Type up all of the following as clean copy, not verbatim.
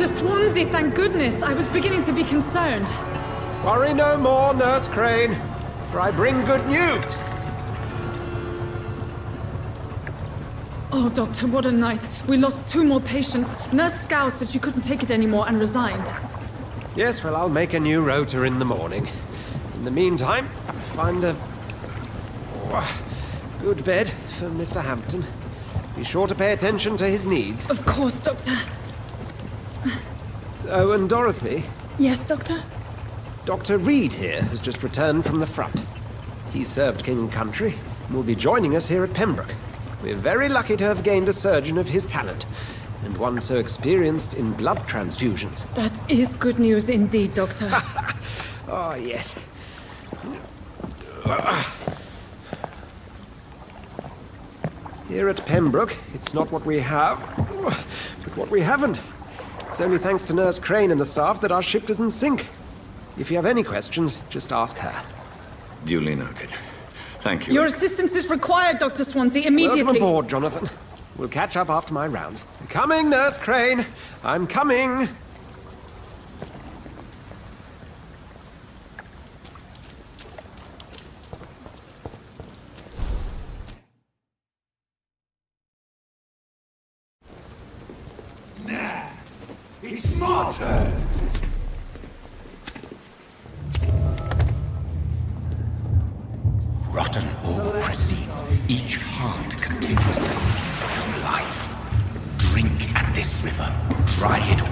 Dr. Swansea, thank goodness. I was beginning to be concerned. Worry no more, Nurse Crane, for I bring good news. Oh, Doctor, what a night. We lost 2 more patients. Nurse Scow said she couldn't take it anymore and resigned. Yes, well, I'll make a new rota in the morning. In the meantime, find a good bed for Mr. Hampton. Be sure to pay attention to his needs. Of course, Doctor. Oh, and Dorothy? Yes, Doctor? Dr. Reed here has just returned from the front. He served King and Country and will be joining us here at Pembroke. We're very lucky to have gained a surgeon of his talent, and one so experienced in blood transfusions. That is good news indeed, Doctor. Oh, yes. Here at Pembroke, it's not what we have, but what we haven't. It's only thanks to Nurse Crane and the staff that our ship doesn't sink. If you have any questions, just ask her. Duly noted. Thank you. Your assistance is required, Dr. Swansea, immediately. Welcome aboard, Jonathan. We'll catch up after my rounds. Coming, Nurse Crane. I'm coming. Nah, it's my turn. Rotten or pristine, each heart contains the seed of life. Drink at this river, try it all.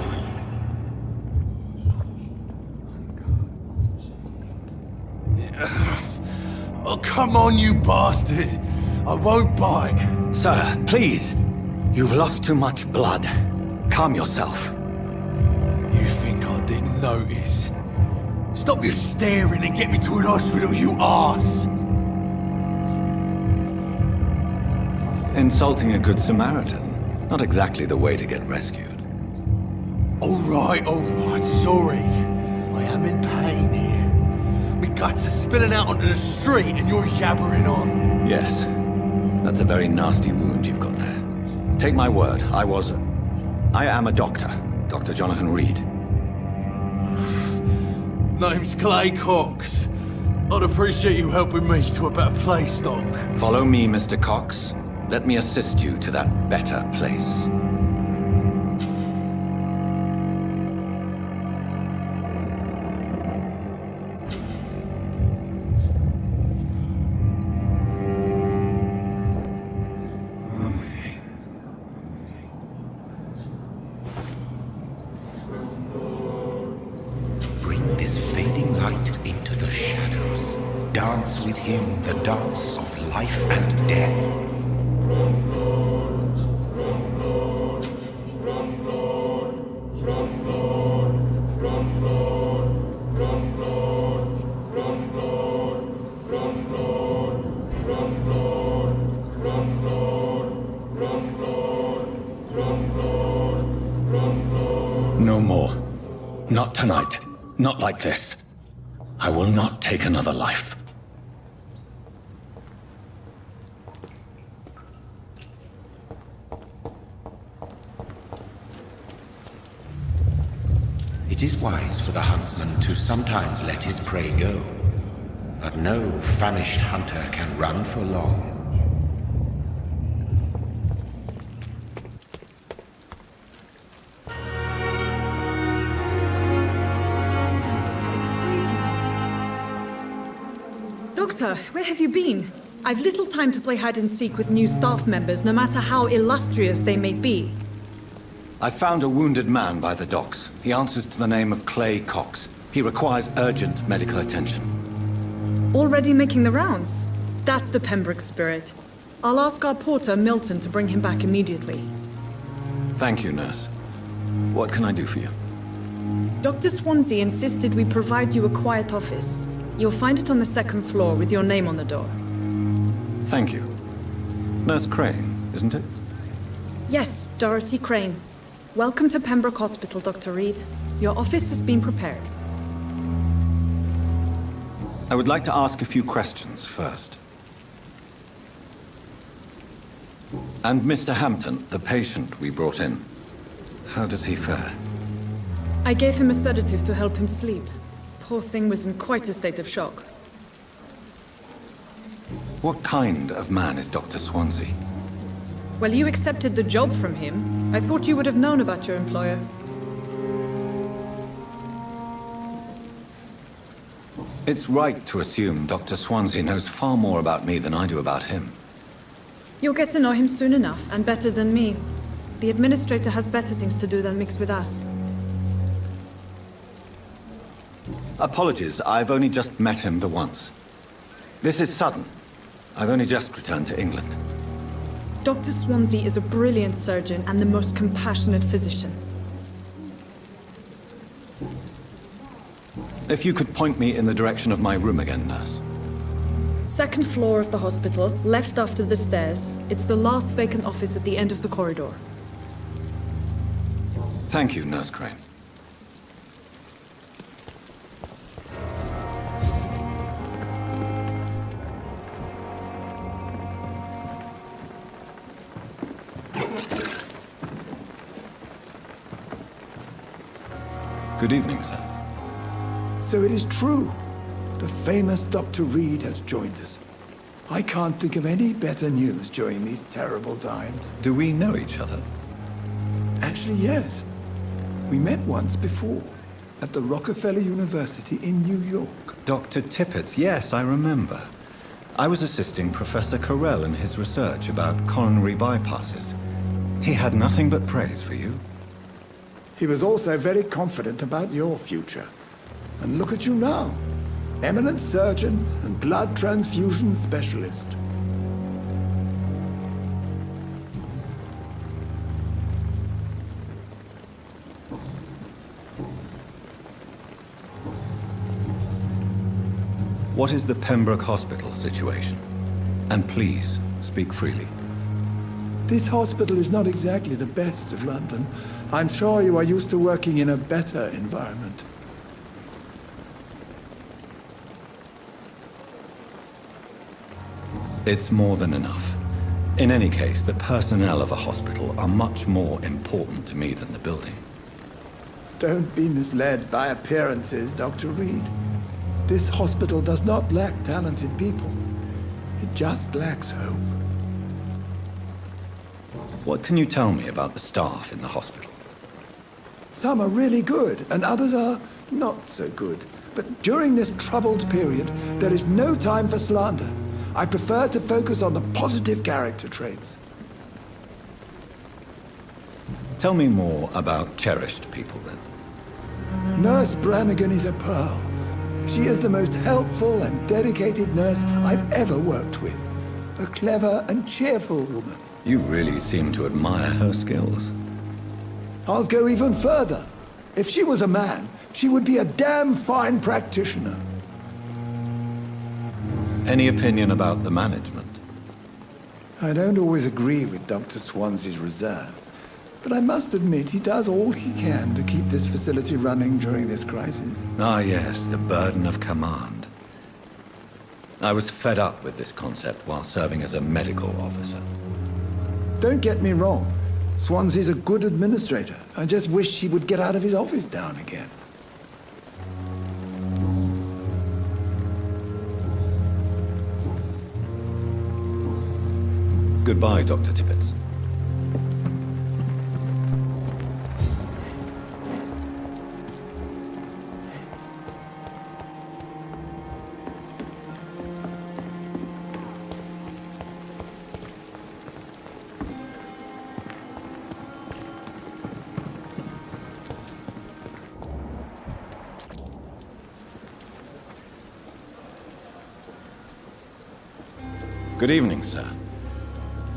Oh, come on, you bastard! I won't bite. Sir, please. You've lost too much blood. Calm yourself. You think I didn't notice? Stop your staring and get me to an hospital, you arse! Insulting a good Samaritan. Not exactly the way to get rescued. Alright, sorry. I am in pain here. My guts are spilling out onto the street and you're yabbering on. Yes. That's a very nasty wound you've got there. Take my word, I am a doctor. Dr. Jonathan Reed. Name's Clay Cox. I'd appreciate you helping me to a better place, Doc. Follow me, Mr. Cox. Let me assist you to that better place. Bring this fading light into the shadows. Dance with him the dance of life and death. No more. Not tonight. Not like this. I will not take another life. It is wise for the huntsman to sometimes let his prey go, but no famished hunter can run for long. Doctor, where have you been? I've little time to play hide and seek with new staff members, no matter how illustrious they may be. I found a wounded man by the docks. He answers to the name of Clay Cox. He requires urgent medical attention. Already making the rounds? That's the Pembroke spirit. I'll ask our porter, Milton, to bring him back immediately. Thank you, nurse. What can I do for you? Dr. Swansea insisted we provide you a quiet office. You'll find it on the 2nd floor with your name on the door. Thank you. Nurse Crane, isn't it? Yes, Dorothy Crane. Welcome to Pembroke Hospital, Dr. Reed. Your office has been prepared. I would like to ask a few questions first. And Mr. Hampton, the patient we brought in, how does he fare? I gave him a sedative to help him sleep. Poor thing was in quite a state of shock. What kind of man is Dr. Swansea? Well, you accepted the job from him. I thought you would have known about your employer. It's right to assume Dr. Swansea knows far more about me than I do about him. You'll get to know him soon enough, and better than me. The administrator has better things to do than mix with us. Apologies, I've only just met him the once. This is sudden. I've only just returned to England. Dr. Swansea is a brilliant surgeon and the most compassionate physician. If you could point me in the direction of my room again, nurse. Second floor of the hospital, left after the stairs. It's the last vacant office at the end of the corridor. Thank you, Nurse Crane. Good evening, sir. So it is true. The famous Dr. Reed has joined us. I can't think of any better news during these terrible times. Do we know each other? Actually, yes. We met once before, at the Rockefeller University in New York. Dr. Tippett, yes, I remember. I was assisting Professor Carell in his research about coronary bypasses. He had nothing but praise for you. He was also very confident about your future. And look at you now. Eminent surgeon and blood transfusion specialist. What is the Pembroke Hospital situation? And please, speak freely. This hospital is not exactly the best of London. I'm sure you are used to working in a better environment. It's more than enough. In any case, the personnel of a hospital are much more important to me than the building. Don't be misled by appearances, Dr. Reed. This hospital does not lack talented people. It just lacks hope. What can you tell me about the staff in the hospital? Some are really good, and others are not so good. But during this troubled period, there is no time for slander. I prefer to focus on the positive character traits. Tell me more about cherished people, then. Nurse Brannigan is a pearl. She is the most helpful and dedicated nurse I've ever worked with. A clever and cheerful woman. You really seem to admire her skills. I'll go even further. If she was a man, she would be a damn fine practitioner. Any opinion about the management? I don't always agree with Dr. Swansea's reserve, but I must admit he does all he can to keep this facility running during this crisis. Ah, yes, the burden of command. I was fed up with this concept while serving as a medical officer. Don't get me wrong. Swansea's a good administrator. I just wish he would get out of his office now and again. Goodbye, Dr. Tippett. Good evening, sir.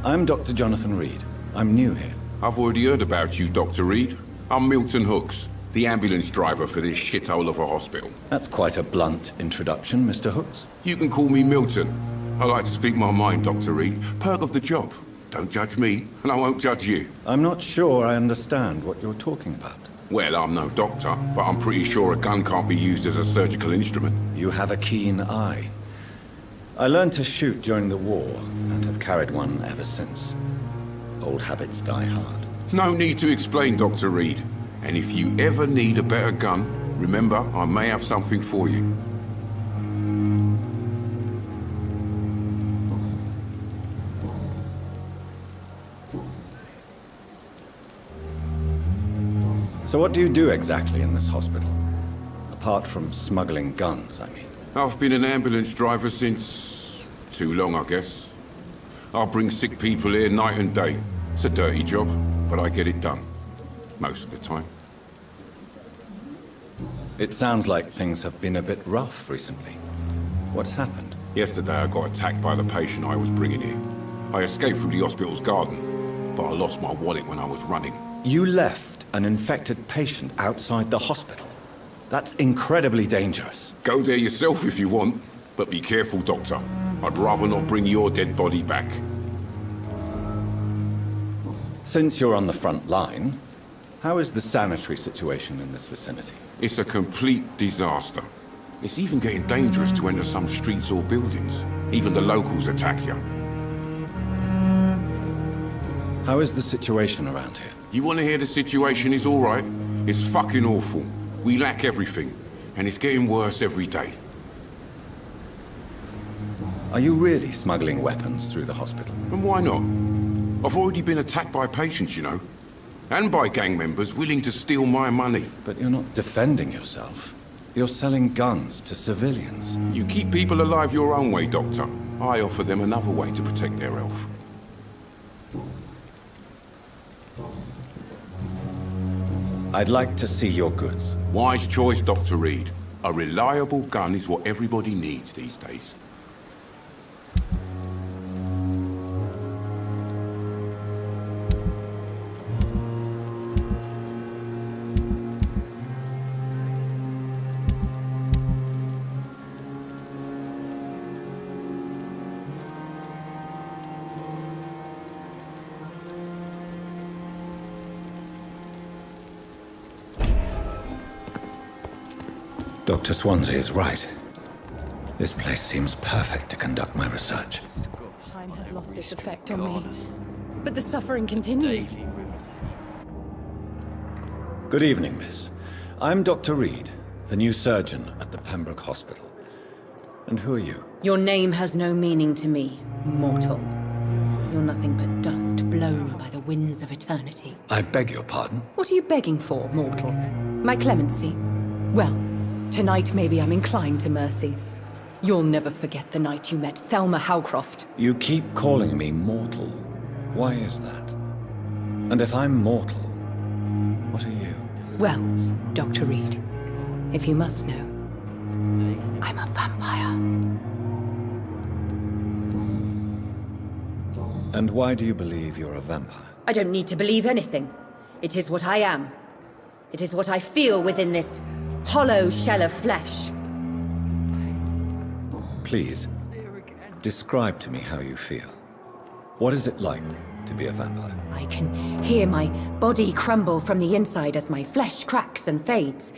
I'm Dr. Jonathan Reed. I'm new here. I've already heard about you, Dr. Reed. I'm Milton Hooks, the ambulance driver for this shithole of a hospital. That's quite a blunt introduction, Mr. Hooks. You can call me Milton. I like to speak my mind, Dr. Reed. Perk of the job. Don't judge me, and I won't judge you. I'm not sure I understand what you're talking about. Well, I'm no doctor, but I'm pretty sure a gun can't be used as a surgical instrument. You have a keen eye. I learned to shoot during the war, and have carried one ever since. Old habits die hard. No need to explain, Dr. Reed. And if you ever need a better gun, remember, I may have something for you. So what do you do exactly in this hospital? Apart from smuggling guns, I mean. I've been an ambulance driver since... too long, I guess. I bring sick people here night and day. It's a dirty job, but I get it done. Most of the time. It sounds like things have been a bit rough recently. What's happened? Yesterday I got attacked by the patient I was bringing here. I escaped through the hospital's garden, but I lost my wallet when I was running. You left an infected patient outside the hospital? That's incredibly dangerous. Go there yourself if you want, but be careful, Doctor. I'd rather not bring your dead body back. Since you're on the front line, how is the sanitary situation in this vicinity? It's a complete disaster. It's even getting dangerous to enter some streets or buildings. Even the locals attack you. How is the situation around here? You want to hear the situation is all right? It's fucking awful. We lack everything, and it's getting worse every day. Are you really smuggling weapons through the hospital? And why not? I've already been attacked by patients, you know. And by gang members willing to steal my money. But you're not defending yourself. You're selling guns to civilians. You keep people alive your own way, Doctor. I offer them another way to protect their health. I'd like to see your goods. Wise choice, Dr. Reed. A reliable gun is what everybody needs these days. Dr. Swansea is right. This place seems perfect to conduct my research. Time has lost its effect on me. But the suffering continues. Good evening, miss. I'm Dr. Reed, the new surgeon at the Pembroke Hospital. And who are you? Your name has no meaning to me, mortal. You're nothing but dust blown by the winds of eternity. I beg your pardon? What are you begging for, mortal? My clemency? Well, tonight maybe I'm inclined to mercy. You'll never forget the night you met Thelma Howcroft. You keep calling me mortal. Why is that? And if I'm mortal, what are you? Well, Dr. Reed, if you must know, I'm a vampire. And why do you believe you're a vampire? I don't need to believe anything. It is what I am. It is what I feel within this hollow shell of flesh. Please, describe to me how you feel. What is it like to be a vampire? I can hear my body crumble from the inside as my flesh cracks and fades.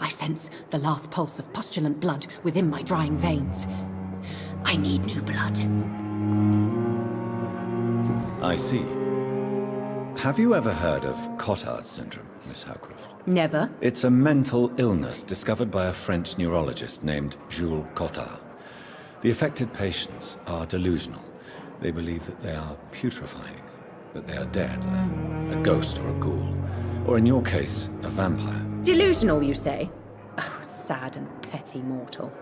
I sense the last pulse of pustulant blood within my drying veins. I need new blood. I see. Have you ever heard of Cotard's syndrome, Miss Howcroft? Never. It's a mental illness discovered by a French neurologist named Jules Cotard. The affected patients are delusional. They believe that they are putrefying, that they are dead, a ghost or a ghoul, or in your case, a vampire. Delusional, you say? Oh, sad and petty mortal.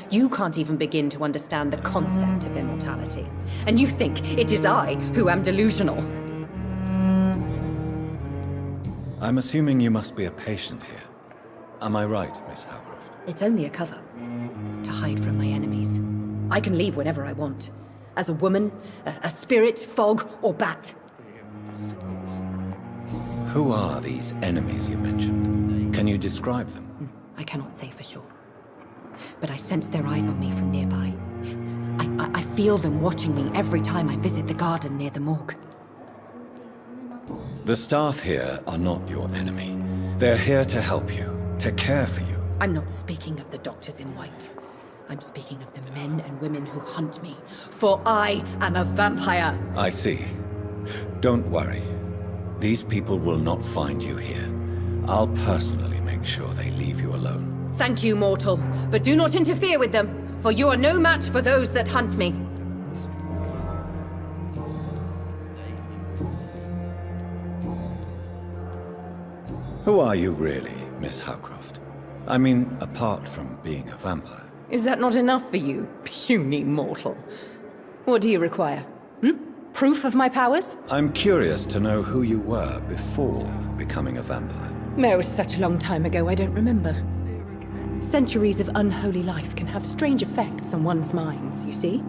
You can't even begin to understand the concept of immortality. And you think it is I who am delusional. I'm assuming you must be a patient here. Am I right, Miss Howcroft? It's only a cover. To hide from my enemies. I can leave whenever I want. As a woman, a spirit, fog, or bat. Who are these enemies you mentioned? Can you describe them? I cannot say for sure. But I sense their eyes on me from nearby. I feel them watching me every time I visit the garden near the morgue. The staff here are not your enemy. They're here to help you, to care for you. I'm not speaking of the doctors in white. I'm speaking of the men and women who hunt me. For I am a vampire! I see. Don't worry. These people will not find you here. I'll personally make sure they leave you alone. Thank you, mortal, but do not interfere with them, for you are no match for those that hunt me. Who are you really, Miss Howcroft? I mean, apart from being a vampire. Is that not enough for you, puny mortal? What do you require? Proof of my powers? I'm curious to know who you were before becoming a vampire. It was such a long time ago, I don't remember. Centuries of unholy life can have strange effects on one's minds, you see?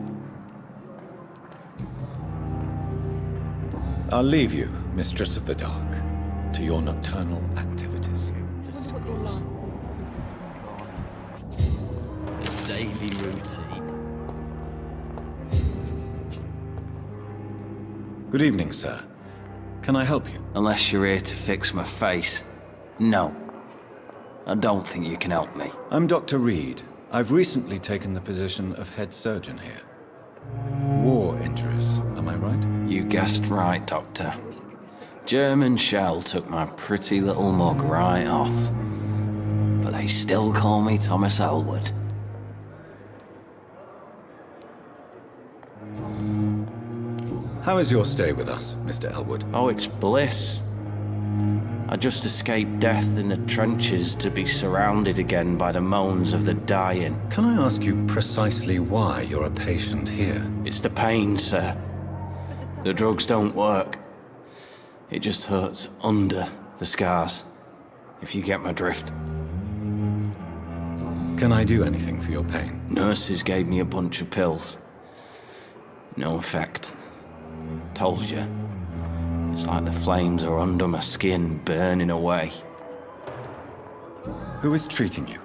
I'll leave you, Mistress of the Dark, to your nocturnal activities. Daily routine. Good evening, sir. Can I help you? Unless you're here to fix my face. No. I don't think you can help me. I'm Dr. Reed. I've recently taken the position of head surgeon here. War injuries, am I right? You guessed right, Doctor. German shell took my pretty little mug right off. But they still call me Thomas Elwood. How is your stay with us, Mr. Elwood? Oh, it's bliss. I just escaped death in the trenches to be surrounded again by the moans of the dying. Can I ask you precisely why you're a patient here? It's the pain, sir. The drugs don't work. It just hurts under the scars, if you get my drift. Can I do anything for your pain? Nurses gave me a bunch of pills. No effect. Told you. It's like the flames are under my skin, burning away. Who is treating you?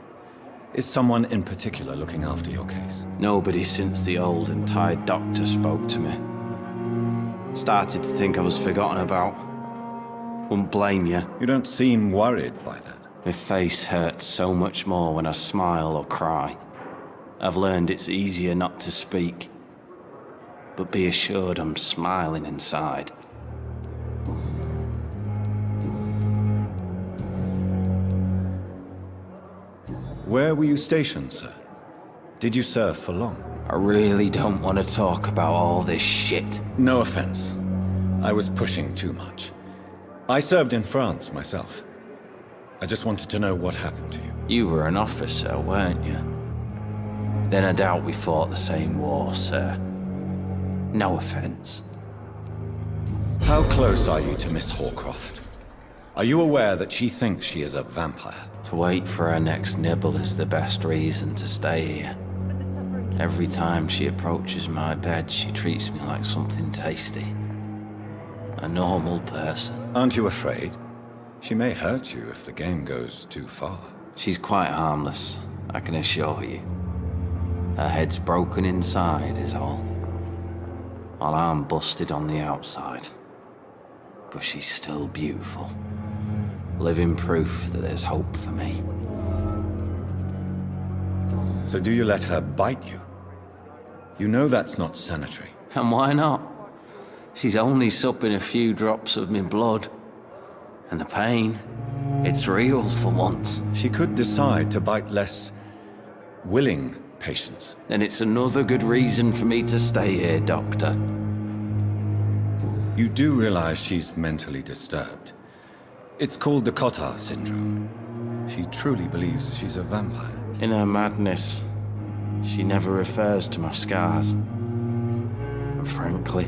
Is someone in particular looking after your case? Nobody since the old and tired doctor spoke to me. Started to think I was forgotten about. Wouldn't blame you. You don't seem worried by that. My face hurts so much more when I smile or cry. I've learned it's easier not to speak. But be assured I'm smiling inside. Where were you stationed, sir? Did you serve for long? I really don't want to talk about all this shit. No offense. I was pushing too much. I served in France myself. I just wanted to know what happened to you. You were an officer, weren't you? Then I doubt we fought the same war, sir. No offense. How close are you to Miss Hawcroft? Are you aware that she thinks she is a vampire? To wait for her next nibble is the best reason to stay here. Every time she approaches my bed, she treats me like something tasty. A normal person. Aren't you afraid? She may hurt you if the game goes too far. She's quite harmless, I can assure you. Her head's broken inside is all. While I'm busted on the outside. But she's still beautiful. Living proof that there's hope for me. So do you let her bite you? You know that's not sanitary. And why not? She's only supping a few drops of me blood. And the pain, it's real for once. She could decide to bite less willing patients. Then it's another good reason for me to stay here, Doctor. You do realize she's mentally disturbed. It's called the Cotard syndrome. She truly believes she's a vampire. In her madness, she never refers to my scars. And frankly,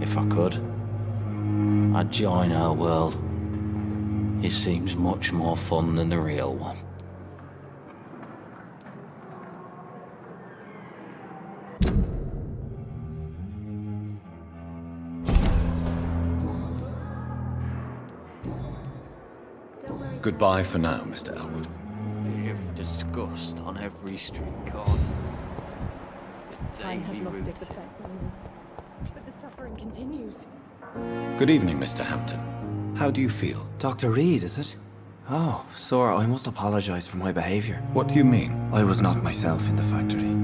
if I could, I'd join her world. It seems much more fun than the real one. Goodbye for now, Mr. Elwood. Of disgust on every street corner. Time has lost its effect on me. But the suffering continues. Good evening, Mr. Hampton. How do you feel? Dr. Reed, is it? Oh, sir, I must apologize for my behavior. What do you mean? I was not myself in the factory.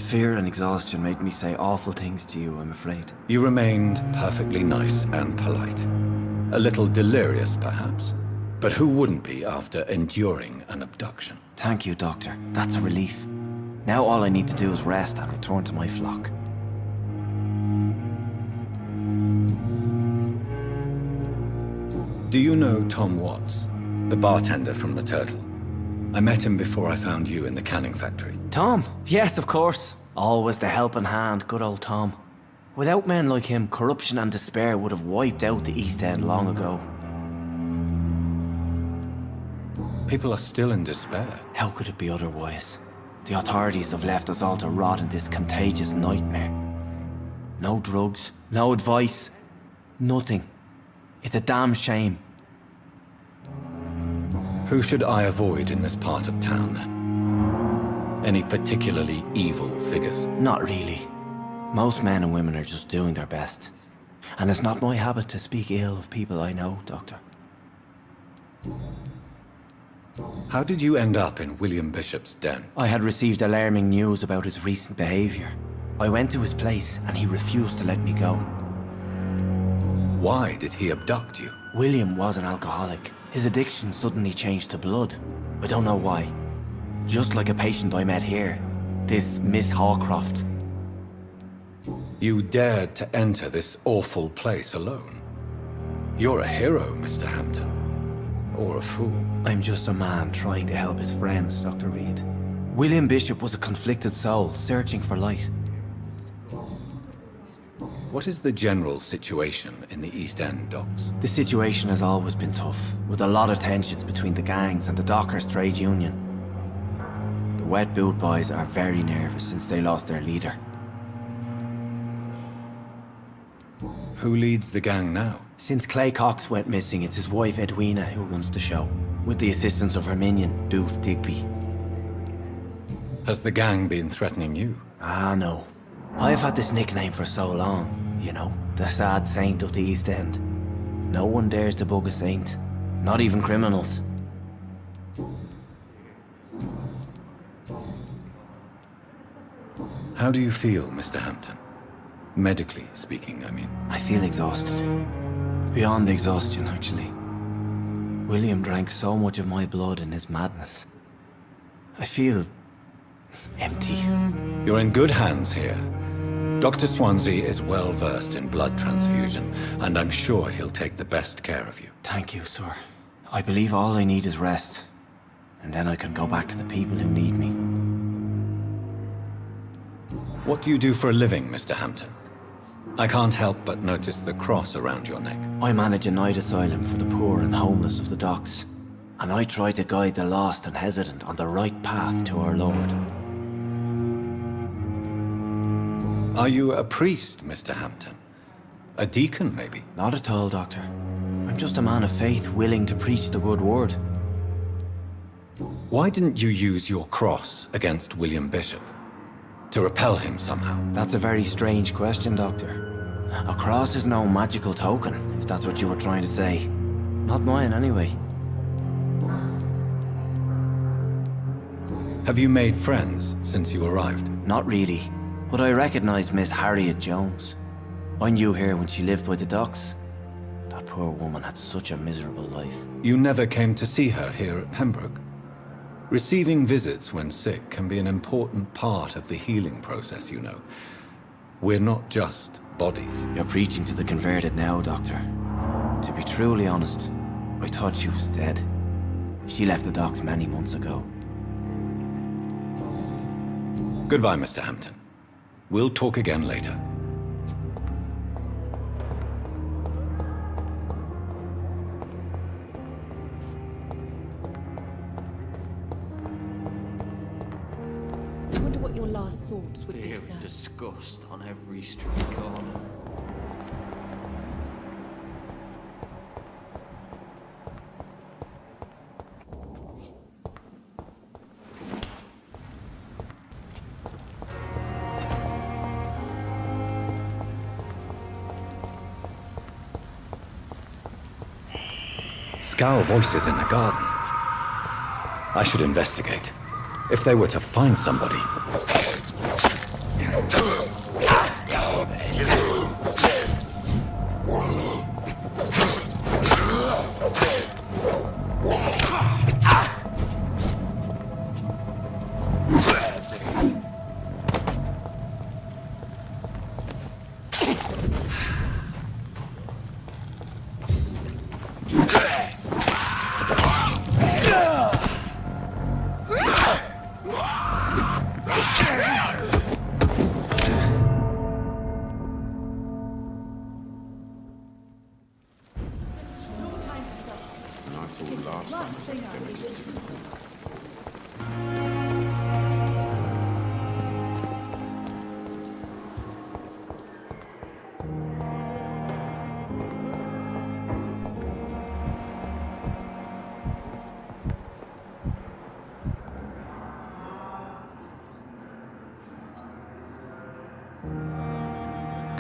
Fear and exhaustion made me say awful things to you, I'm afraid. You remained perfectly nice and polite. A little delirious, perhaps. But who wouldn't be after enduring an abduction? Thank you, Doctor. That's a relief. Now all I need to do is rest and return to my flock. Do you know Tom Watts, the bartender from the Turtle? I met him before I found you in the canning factory. Tom? Yes, of course. Always the helping hand, good old Tom. Without men like him, corruption and despair would have wiped out the East End long ago. People are still in despair. How could it be otherwise? The authorities have left us all to rot in this contagious nightmare. No drugs, no advice, nothing. It's a damn shame. Who should I avoid in this part of town, then? Any particularly evil figures? Not really. Most men and women are just doing their best. And it's not my habit to speak ill of people I know, Doctor. How did you end up in William Bishop's den? I had received alarming news about his recent behavior. I went to his place and he refused to let me go. Why did he abduct you? William was an alcoholic. His addiction suddenly changed to blood. I don't know why. Just like a patient I met here. This Miss Hawcroft. You dared to enter this awful place alone. You're a hero, Mr. Hampton. Or a fool. I'm just a man trying to help his friends, Dr. Reed. William Bishop was a conflicted soul, searching for light. What is the general situation in the East End docks? The situation has always been tough, with a lot of tensions between the gangs and the dockers' trade union. The wet boot boys are very nervous since they lost their leader. Who leads the gang now? Since Clay Cox went missing, it's his wife Edwina who runs the show, with the assistance of her minion, Booth Digby. Has the gang been threatening you? Ah, no. I've had this nickname for so long, you know, the sad saint of the East End. No one dares to bug a saint, not even criminals. How do you feel, Mr. Hampton? Medically speaking, I mean. I feel exhausted. Beyond exhaustion, actually. William drank so much of my blood in his madness. I feel empty. You're in good hands here. Dr. Swansea is well versed in blood transfusion, and I'm sure he'll take the best care of you. Thank you, sir. I believe all I need is rest. And then I can go back to the people who need me. What do you do for a living, Mr. Hampton? I can't help but notice the cross around your neck. I manage a night asylum for the poor and homeless of the docks. And I try to guide the lost and hesitant on the right path to our Lord. Are you a priest, Mr. Hampton? A deacon, maybe? Not at all, Doctor. I'm just a man of faith willing to preach the good word. Why didn't you use your cross against William Bishop? To repel him somehow? That's a very strange question, Doctor. A cross is no magical token, if that's what you were trying to say. Not mine, anyway. Have you made friends since you arrived? Not really, but I recognize Miss Harriet Jones. I knew her when she lived by the docks. That poor woman had such a miserable life. You never came to see her here at Pembroke? Receiving visits when sick can be an important part of the healing process, you know. We're not just bodies. You're preaching to the converted now, Doctor. To be truly honest, I thought she was dead. She left the docks many months ago. Goodbye, Mr. Hampton. We'll talk again later. I wonder what your last thoughts would be, Fear sir. and disgust on every street corner. Scowl voices in the garden. I should investigate. If they were to find somebody... And I thought last time I was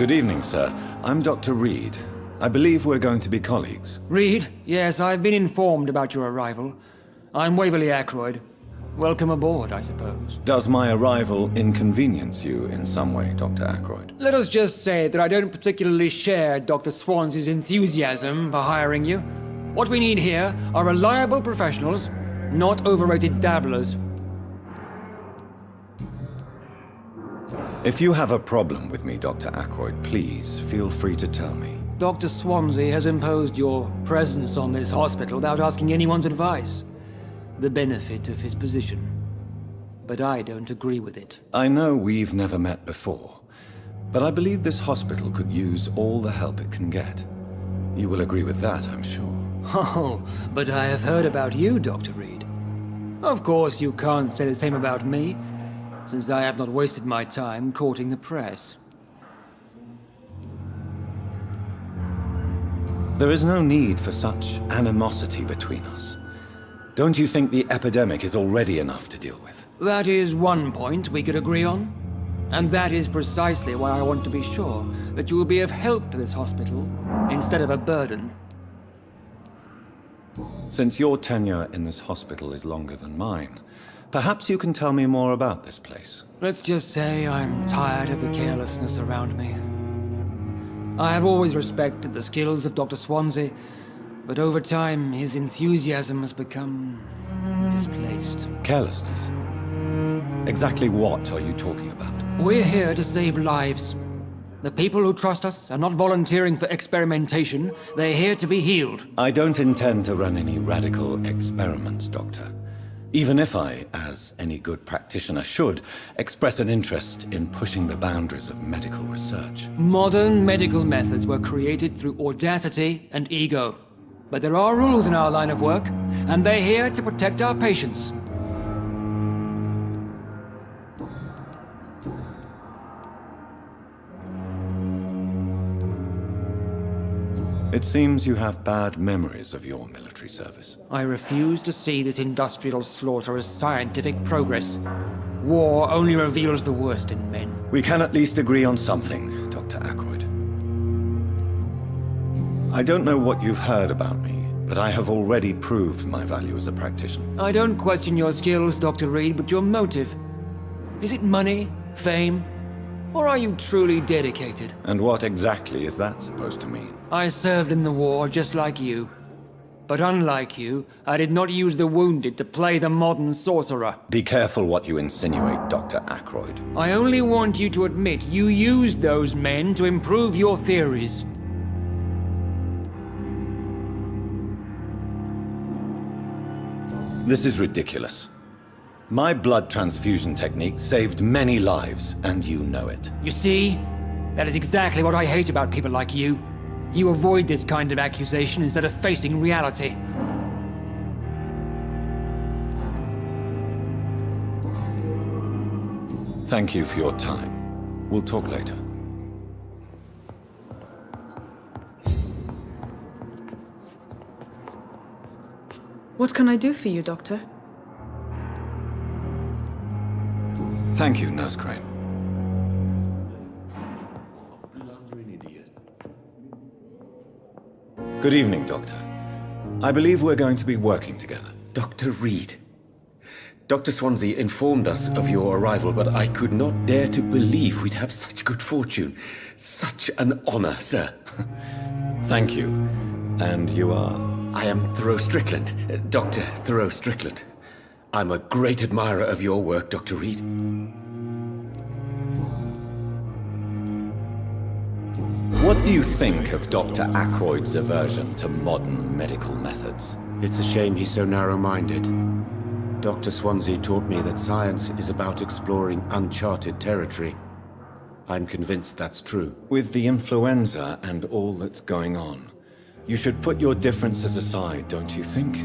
Good evening, sir. I'm Dr. Reed. I believe we're going to be colleagues. Reed? Yes, I've been informed about your arrival. I'm Waverly Ackroyd. Welcome aboard, I suppose. Does my arrival inconvenience you in some way, Dr. Ackroyd? Let us just say that I don't particularly share Dr. Swansea's enthusiasm for hiring you. What we need here are reliable professionals, not overrated dabblers. If you have a problem with me, Dr. Ackroyd, please feel free to tell me. Dr. Swansea has imposed your presence on this hospital without asking anyone's advice. The benefit of his position. But I don't agree with it. I know we've never met before, but I believe this hospital could use all the help it can get. You will agree with that, I'm sure. Oh, but I have heard about you, Dr. Reed. Of course, you can't say the same about me, since I have not wasted my time courting the press. There is no need for such animosity between us. Don't you think the epidemic is already enough to deal with? That is one point we could agree on. And that is precisely why I want to be sure that you will be of help to this hospital, instead of a burden. Since your tenure in this hospital is longer than mine, perhaps you can tell me more about this place. Let's just say I'm tired of the carelessness around me. I have always respected the skills of Dr. Swansea, but over time his enthusiasm has become displaced. Carelessness? Exactly what are you talking about? We're here to save lives. The people who trust us are not volunteering for experimentation. They're here to be healed. I don't intend to run any radical experiments, Doctor. Even if I, as any good practitioner should, express an interest in pushing the boundaries of medical research. Modern medical methods were created through audacity and ego. But there are rules in our line of work, and they're here to protect our patients. It seems you have bad memories of your military service. I refuse to see this industrial slaughter as scientific progress. War only reveals the worst in men. We can at least agree on something, Dr. Ackroyd. I don't know what you've heard about me, but I have already proved my value as a practitioner. I don't question your skills, Dr. Reed, but your motive. Is it money, fame, or are you truly dedicated? And what exactly is that supposed to mean? I served in the war just like you. But unlike you, I did not use the wounded to play the modern sorcerer. Be careful what you insinuate, Dr. Ackroyd. I only want you to admit you used those men to improve your theories. This is ridiculous. My blood transfusion technique saved many lives, and you know it. You see? That is exactly what I hate about people like you. You avoid this kind of accusation instead of facing reality. Thank you for your time. We'll talk later. What can I do for you, Doctor? Thank you, Nurse Crane. Good evening, Doctor. I believe we're going to be working together. Dr. Reed. Dr. Swansea informed us of your arrival, but I could not dare to believe we'd have such good fortune. Such an honor, sir. Thank you. And you are? I am Thoreau Strickland, Dr. Thoreau Strickland. I'm a great admirer of your work, Dr. Reed. What do you think of Dr. Ackroyd's aversion to modern medical methods? It's a shame he's so narrow-minded. Dr. Swansea taught me that science is about exploring uncharted territory. I'm convinced that's true. With the influenza and all that's going on, you should put your differences aside, don't you think?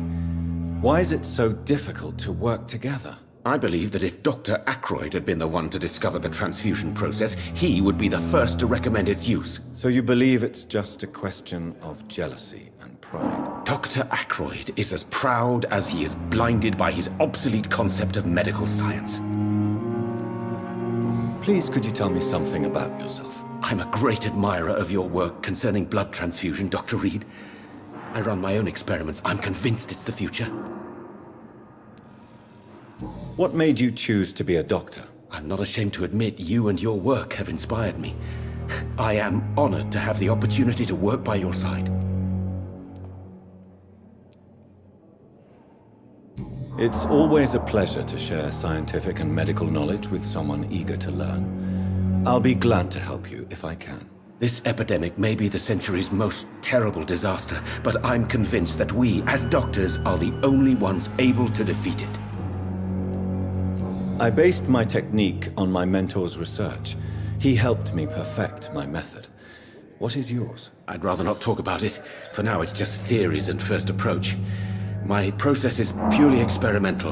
Why is it so difficult to work together? I believe that if Dr. Ackroyd had been the one to discover the transfusion process, he would be the first to recommend its use. So you believe it's just a question of jealousy and pride? Dr. Ackroyd is as proud as he is blinded by his obsolete concept of medical science. Please, could you tell me something about yourself? I'm a great admirer of your work concerning blood transfusion, Dr. Reed. I run my own experiments. I'm convinced it's the future. What made you choose to be a doctor? I'm not ashamed to admit you and your work have inspired me. I am honored to have the opportunity to work by your side. It's always a pleasure to share scientific and medical knowledge with someone eager to learn. I'll be glad to help you if I can. This epidemic may be the century's most terrible disaster, but I'm convinced that we, as doctors, are the only ones able to defeat it. I based my technique on my mentor's research. He helped me perfect my method. What is yours? I'd rather not talk about it. For now, it's just theories and first approach. My process is purely experimental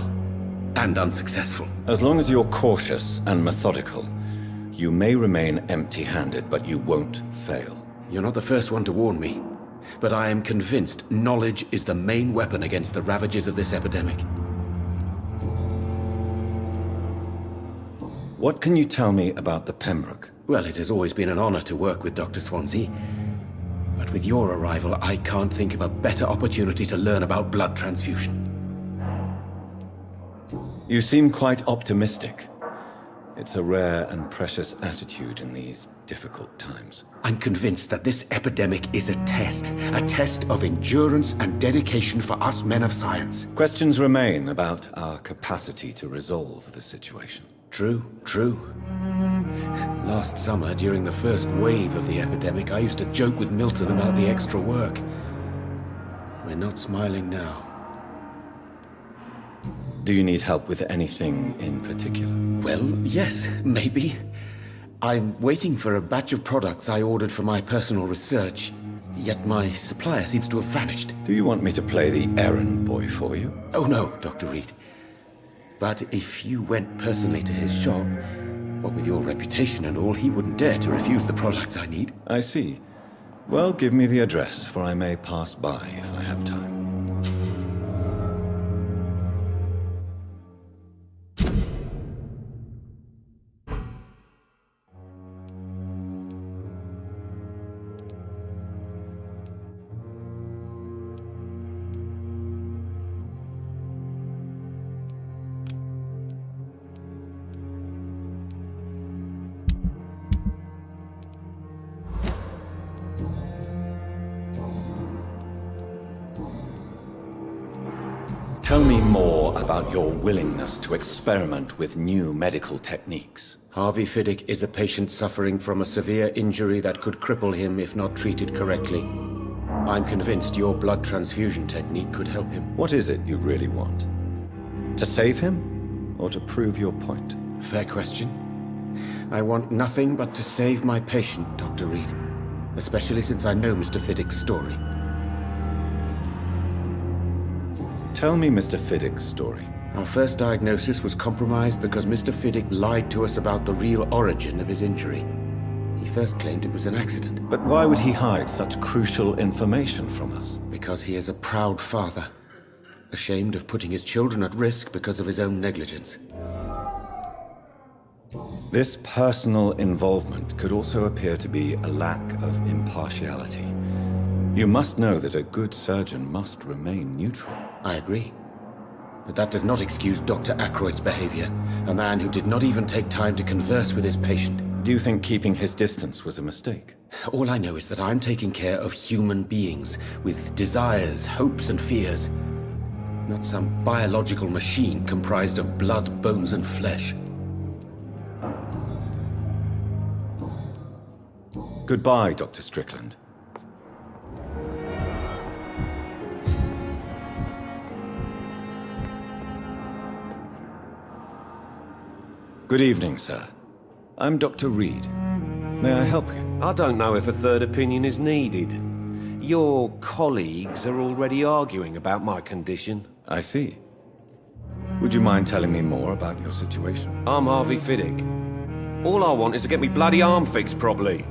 and unsuccessful. As long as you're cautious and methodical, you may remain empty-handed, but you won't fail. You're not the first one to warn me, but I am convinced knowledge is the main weapon against the ravages of this epidemic. What can you tell me about the Pembroke? Well, it has always been an honor to work with Dr. Swansea. But with your arrival, I can't think of a better opportunity to learn about blood transfusion. You seem quite optimistic. It's a rare and precious attitude in these difficult times. I'm convinced that this epidemic is a test of endurance and dedication for us men of science. Questions remain about our capacity to resolve the situation. True. Last summer, during the first wave of the epidemic, I used to joke with Milton about the extra work. We're not smiling now. Do you need help with anything in particular? Well, yes, maybe. I'm waiting for a batch of products I ordered for my personal research, yet my supplier seems to have vanished. Do you want me to play the errand boy for you? Oh no, Dr. Reed. But if you went personally to his shop, what with your reputation and all, he wouldn't dare to refuse the products I need. I see. Well, give me the address, for I may pass by if I have time. Tell me more about your willingness to experiment with new medical techniques. Harvey Fiddick is a patient suffering from a severe injury that could cripple him if not treated correctly. I'm convinced your blood transfusion technique could help him. What is it you really want? To save him, or to prove your point? Fair question. I want nothing but to save my patient, Dr. Reed. Especially since I know Mr. Fiddick's story. Tell me Mr. Fiddick's story. Our first diagnosis was compromised because Mr. Fiddick lied to us about the real origin of his injury. He first claimed it was an accident. But why would he hide such crucial information from us? Because he is a proud father, ashamed of putting his children at risk because of his own negligence. This personal involvement could also appear to be a lack of impartiality. You must know that a good surgeon must remain neutral. I agree. But that does not excuse Dr. Ackroyd's behavior, a man who did not even take time to converse with his patient. Do you think keeping his distance was a mistake? All I know is that I'm taking care of human beings with desires, hopes, and fears. Not some biological machine comprised of blood, bones, and flesh. Goodbye, Dr. Strickland. Good evening, sir. I'm Dr. Reed. May I help you? I don't know if a third opinion is needed. Your colleagues are already arguing about my condition. I see. Would you mind telling me more about your situation? I'm Harvey Fiddick. All I want is to get me bloody arm fixed properly.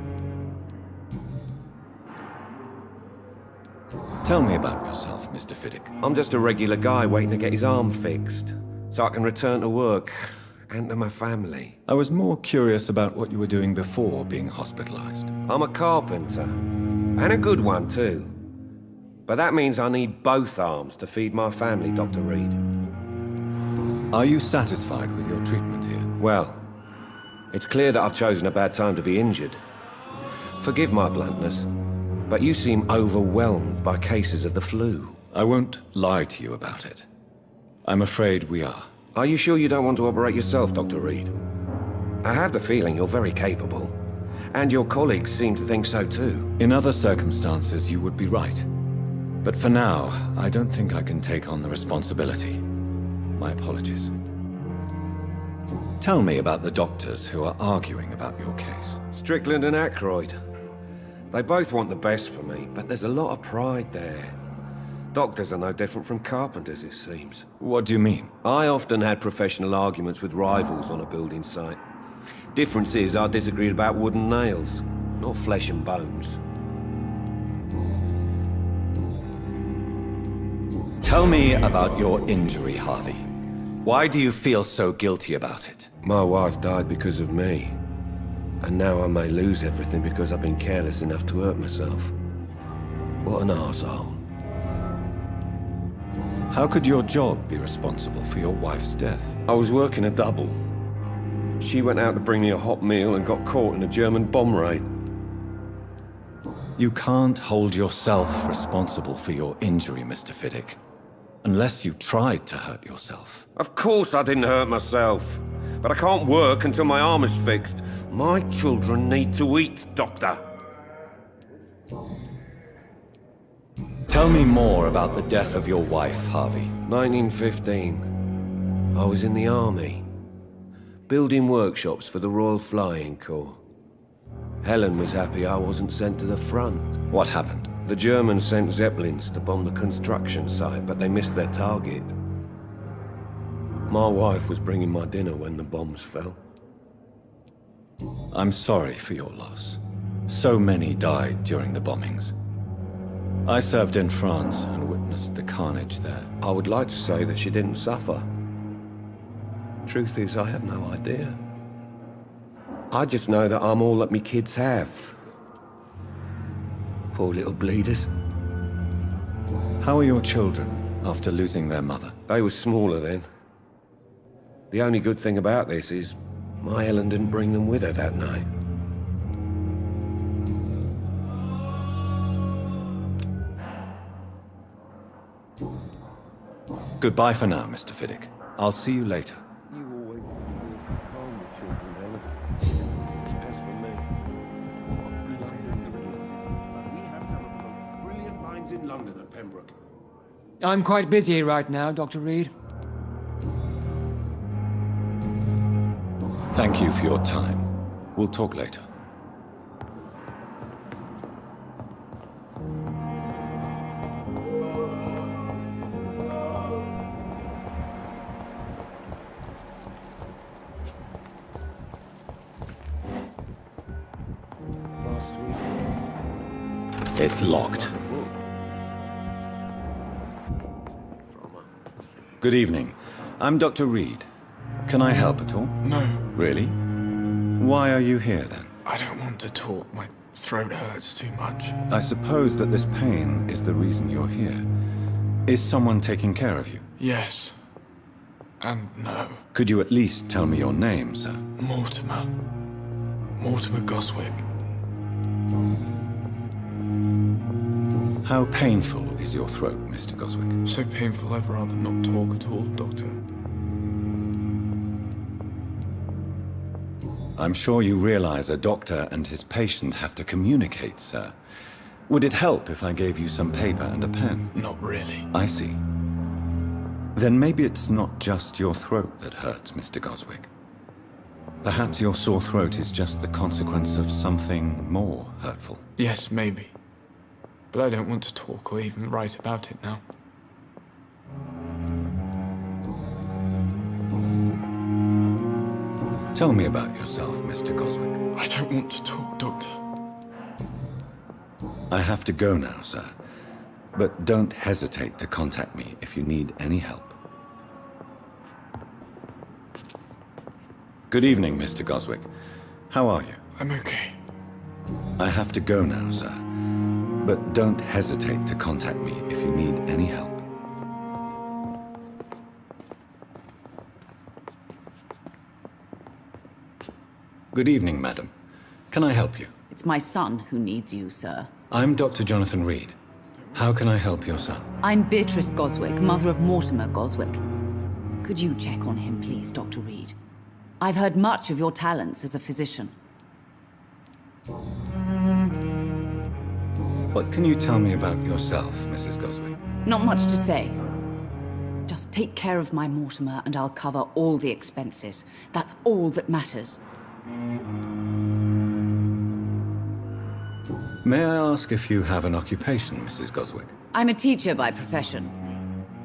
Tell me about yourself, Mr. Fiddick. I'm just a regular guy waiting to get his arm fixed, so I can return to work and to my family. I was more curious about what you were doing before being hospitalized. I'm a carpenter, and a good one too. But that means I need both arms to feed my family, Dr. Reed. Are you satisfied with your treatment here? Well, it's clear that I've chosen a bad time to be injured. Forgive my bluntness, but you seem overwhelmed by cases of the flu. I won't lie to you about it. I'm afraid we are. Are you sure you don't want to operate yourself, Dr. Reed? I have the feeling you're very capable, and your colleagues seem to think so too. In other circumstances, you would be right. But for now, I don't think I can take on the responsibility. My apologies. Tell me about the doctors who are arguing about your case. Strickland and Aykroyd. They both want the best for me, but there's a lot of pride there. Doctors are no different from carpenters, it seems. What do you mean? I often had professional arguments with rivals on a building site. Difference is, I disagreed about wooden nails, not flesh and bones. Tell me about your injury, Harvey. Why do you feel so guilty about it? My wife died because of me. And now I may lose everything because I've been careless enough to hurt myself. What an arsehole. How could your job be responsible for your wife's death? I was working a double. She went out to bring me a hot meal and got caught in a German bomb raid. You can't hold yourself responsible for your injury, Mr. Fiddick. Unless you tried to hurt yourself. Of course I didn't hurt myself. But I can't work until my arm is fixed. My children need to eat, Doctor. Tell me more about the death of your wife, Harvey. 1915. I was in the army. Building workshops for the Royal Flying Corps. Helen was happy I wasn't sent to the front. What happened? The Germans sent Zeppelins to bomb the construction site, but they missed their target. My wife was bringing my dinner when the bombs fell. I'm sorry for your loss. So many died during the bombings. I served in France and witnessed the carnage there. I would like to say that she didn't suffer. Truth is, I have no idea. I just know that I'm all that me kids have. Poor little bleeders. How are your children after losing their mother? They were smaller then. The only good thing about this is my Helen didn't bring them with her that night. Goodbye for now, Mr. Fiddick. I'll see you later. You always calm the children, Helen. As for me, we have some of the most brilliant minds in London at Pembroke. I'm quite busy right now, Dr. Reed. Thank you for your time. We'll talk later. It's locked. Good evening. I'm Dr. Reed. Can I help at all? No. Really? Why are you here then? I don't want to talk. My throat hurts too much. I suppose that this pain is the reason you're here. Is someone taking care of you? Yes. And no. Could you at least tell me your name, sir? Mortimer. Mortimer Goswick. How painful is your throat, Mr. Goswick? So painful I'd rather not talk at all, Doctor. I'm sure you realize a doctor and his patient have to communicate, sir. Would it help if I gave you some paper and a pen? Not really. I see. Then maybe it's not just your throat that hurts, Mr. Goswick. Perhaps your sore throat is just the consequence of something more hurtful. Yes, maybe. But I don't want to talk or even write about it now. Tell me about yourself, Mr. Goswick. I don't want to talk, Doctor. I have to go now, sir. But don't hesitate to contact me if you need any help. Good evening, Mr. Goswick. How are you? I'm okay. I have to go now, sir. But don't hesitate to contact me if you need any help. Good evening, madam. Can I help you? It's my son who needs you, sir. I'm Dr. Jonathan Reed. How can I help your son? I'm Beatrice Goswick, mother of Mortimer Goswick. Could you check on him, please, Dr. Reed? I've heard much of your talents as a physician. What can you tell me about yourself, Mrs. Goswick? Not much to say. Just take care of my Mortimer and I'll cover all the expenses. That's all that matters. May I ask if you have an occupation, Mrs. Goswick? I'm a teacher by profession.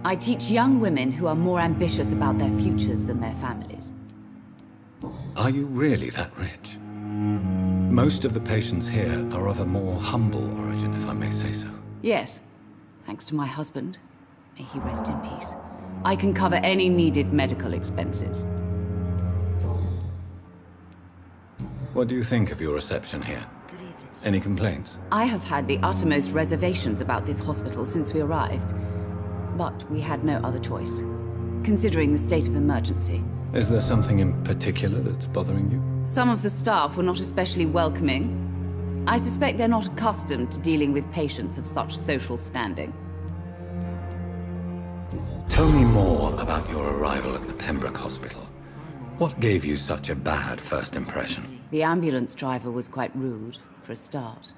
I teach young women who are more ambitious about their futures than their families. Are you really that rich? Most of the patients here are of a more humble origin, if I may say so. Yes, thanks to my husband. May he rest in peace. I can cover any needed medical expenses. What do you think of your reception here? Any complaints? I have had the uttermost reservations about this hospital since we arrived. But we had no other choice, considering the state of emergency. Is there something in particular that's bothering you? Some of the staff were not especially welcoming. I suspect they're not accustomed to dealing with patients of such social standing. Tell me more about your arrival at the Pembroke Hospital. What gave you such a bad first impression? The ambulance driver was quite rude, for a start.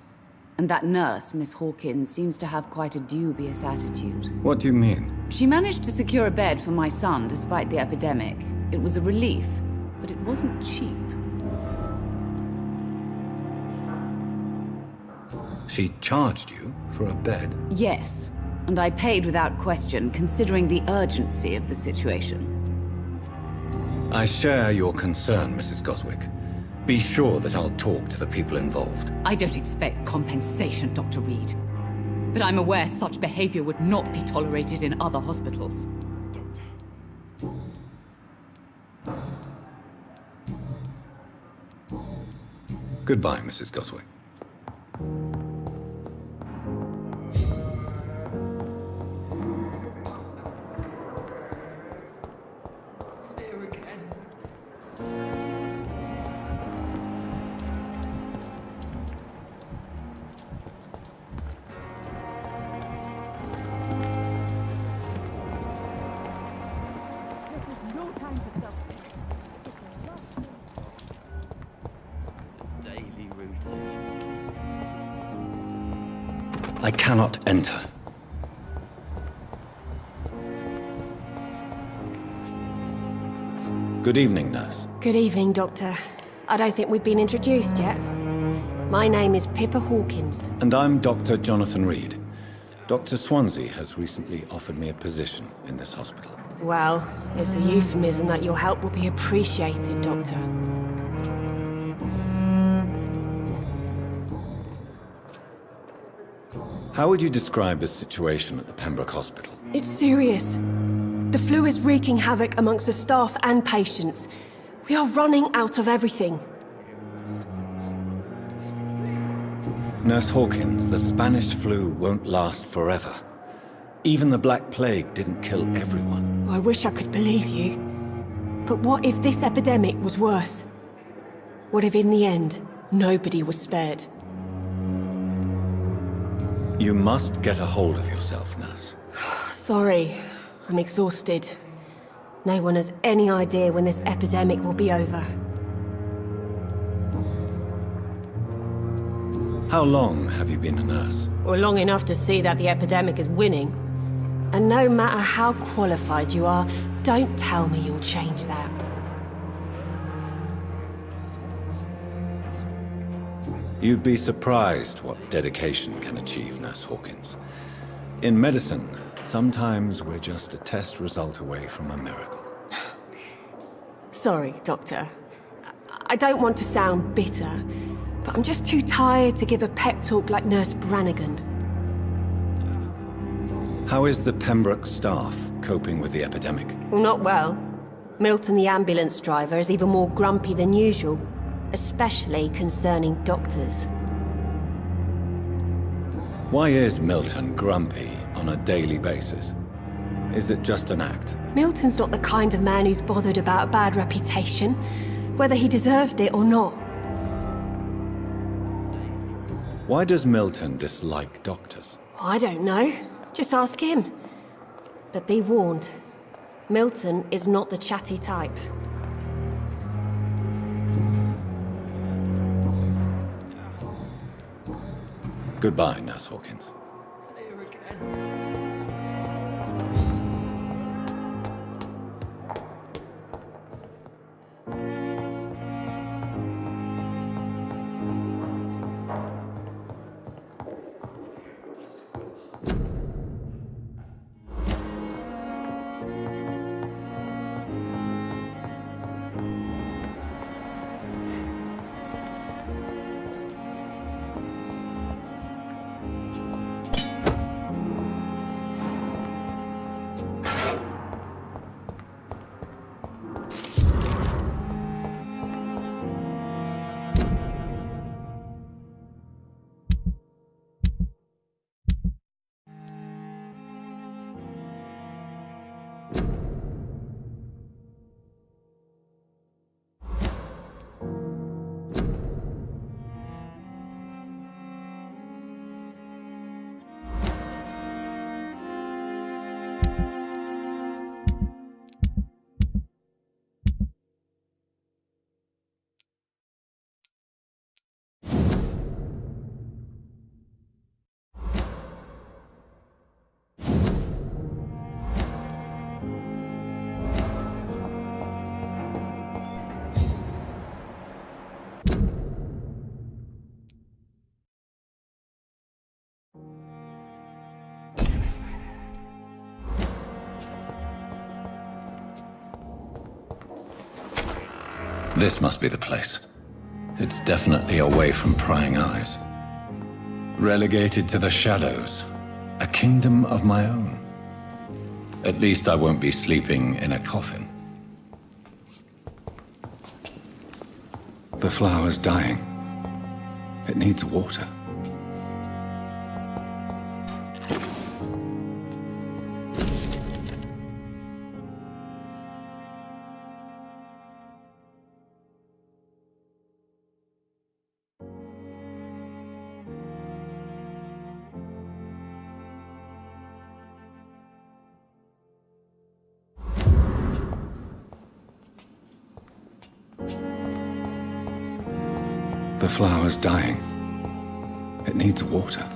And that nurse, Miss Hawkins, seems to have quite a dubious attitude. What do you mean? She managed to secure a bed for my son despite the epidemic. It was a relief, but it wasn't cheap. She charged you for a bed? Yes, and I paid without question, considering the urgency of the situation. I share your concern, Mrs. Goswick. Be sure that I'll talk to the people involved. I don't expect compensation, Dr. Reed. But I'm aware such behavior would not be tolerated in other hospitals. Goodbye, Mrs. Goswick. I cannot enter. Good evening, nurse. Good evening, Doctor. I don't think we've been introduced yet. My name is Pippa Hawkins. And I'm Dr. Jonathan Reed. Dr. Swansea has recently offered me a position in this hospital. Well, it's a euphemism that your help will be appreciated, Doctor. How would you describe the situation at the Pembroke Hospital? It's serious. The flu is wreaking havoc amongst the staff and patients. We are running out of everything. Nurse Hawkins, the Spanish flu won't last forever. Even the Black Plague didn't kill everyone. I wish I could believe you. But what if this epidemic was worse? What if in the end, nobody was spared? You must get a hold of yourself, nurse. Sorry, I'm exhausted. No one has any idea when this epidemic will be over. How long have you been a nurse? Or long enough to see that the epidemic is winning. And no matter how qualified you are, don't tell me you'll change that. You'd be surprised what dedication can achieve, Nurse Hawkins. In medicine, sometimes we're just a test result away from a miracle. Sorry, Doctor. I don't want to sound bitter, but I'm just too tired to give a pep talk like Nurse Brannigan. How is the Pembroke staff coping with the epidemic? Well, not well. Milton, the ambulance driver, is even more grumpy than usual, especially concerning doctors. Why is Milton grumpy on a daily basis? Is it just an act? Milton's not the kind of man who's bothered about a bad reputation, whether he deserved it or not. Why does Milton dislike doctors? I don't know. Just ask him. But be warned, Milton is not the chatty type. Goodbye, Nurse Hawkins. This must be the place. It's definitely away from prying eyes. Relegated to the shadows. A kingdom of my own. At least I won't be sleeping in a coffin. The flower's dying. It needs water. The flower's dying. It needs water.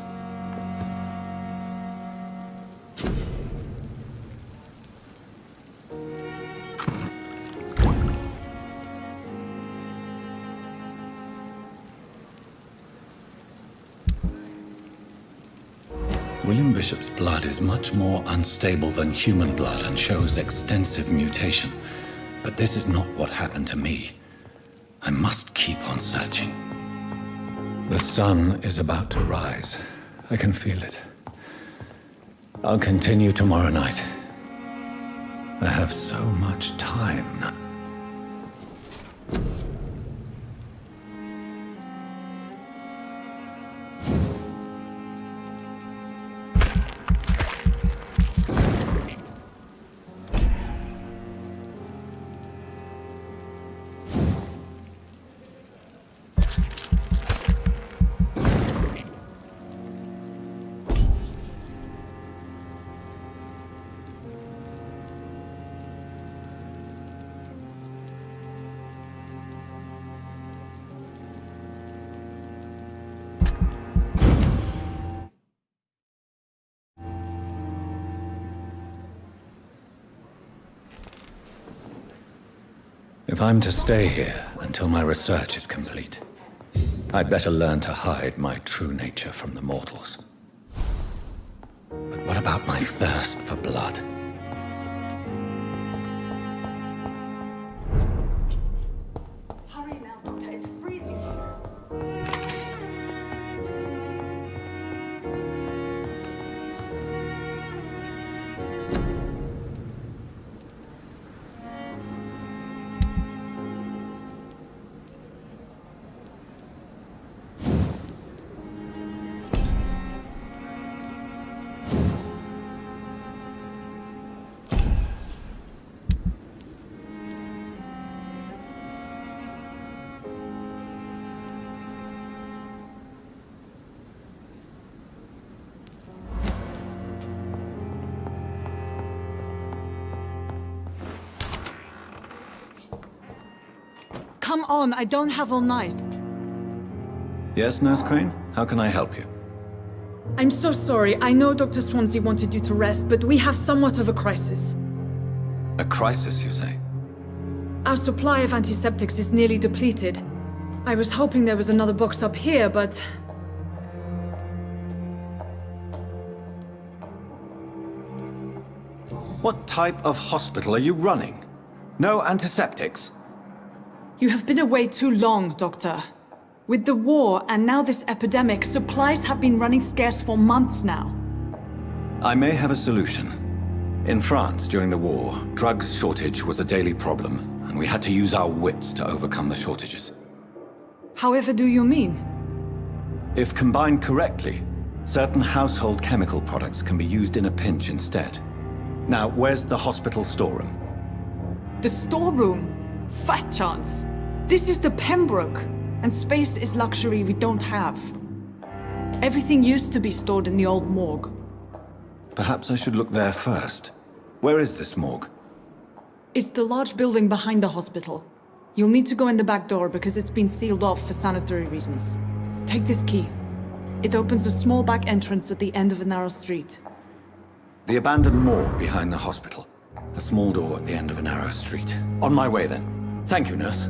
William Bishop's blood is much more unstable than human blood and shows extensive mutation. But this is not what happened to me. I must keep on searching. The sun is about to rise. I can feel it. I'll continue tomorrow night. I have so much time now. If I'm to stay here until my research is complete, I'd better learn to hide my true nature from the mortals. But what about my thirst for blood? Hurry now, Doctor. It's freezing here. Come on, I don't have all night. Yes, Nurse Crane? How can I help you? I'm so sorry. I know Dr. Swansea wanted you to rest, but we have somewhat of a crisis. A crisis, you say? Our supply of antiseptics is nearly depleted. I was hoping there was another box up here, but... What type of hospital are you running? No antiseptics? You have been away too long, Doctor. With the war and now this epidemic, supplies have been running scarce for months now. I may have a solution. In France, during the war, drugs shortage was a daily problem, and we had to use our wits to overcome the shortages. However do you mean? If combined correctly, certain household chemical products can be used in a pinch instead. Now, where's the hospital storeroom? The storeroom? Fat chance. This is the Pembroke, and space is luxury we don't have. Everything used to be stored in the old morgue. Perhaps I should look there first. Where is this morgue? It's the large building behind the hospital. You'll need to go in the back door because it's been sealed off for sanitary reasons. Take this key. It opens a small back entrance at the end of a narrow street. The abandoned morgue behind the hospital. A small door at the end of a narrow street. On my way then. Thank you, nurse.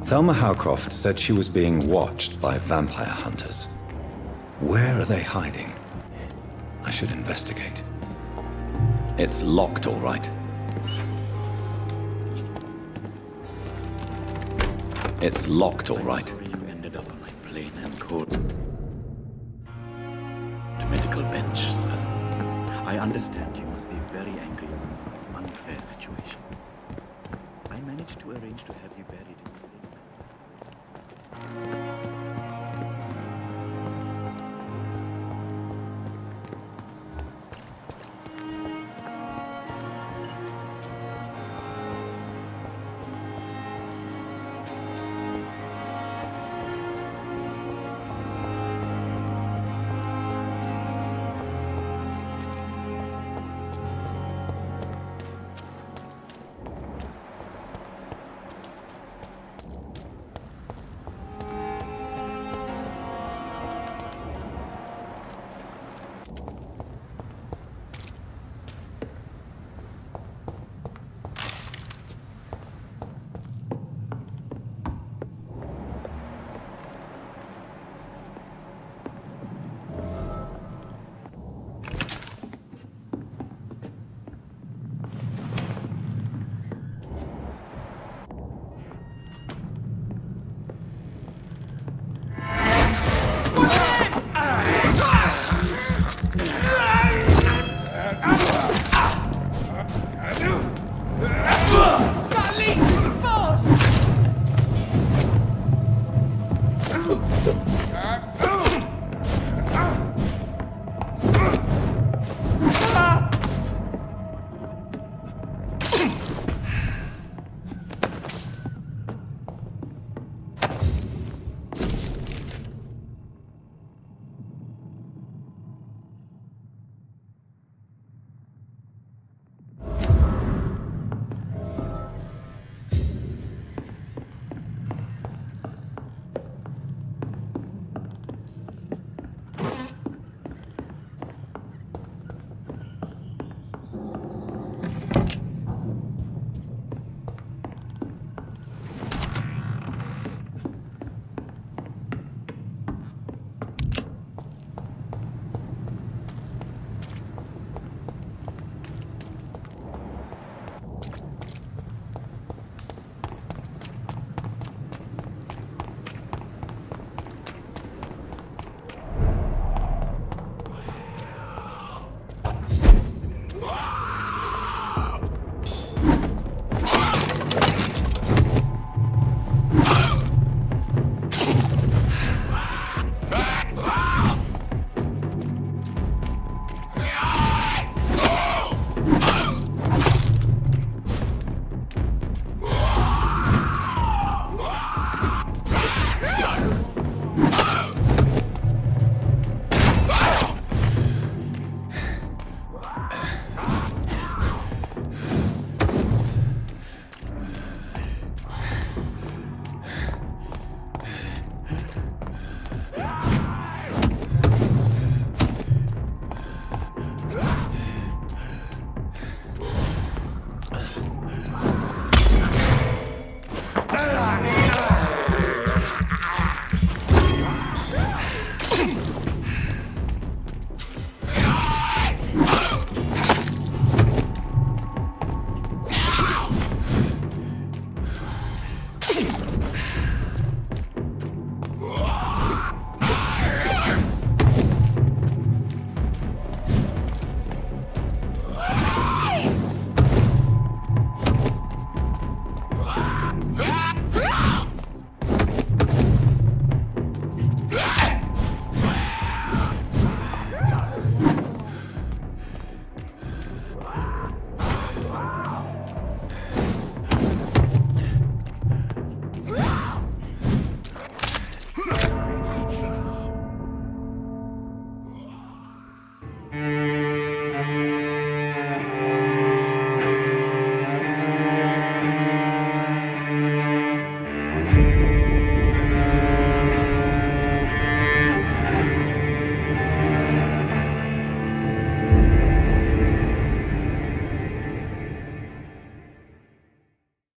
Thelma Howcroft said she was being watched by vampire hunters. Where are they hiding? I should investigate. It's locked, all right. It's locked, all right. I'm sorry you ended up on my plain and cold medical bench, sir. I understand you must be very angry about an unfair situation. I managed to arrange to have you buried in the same place.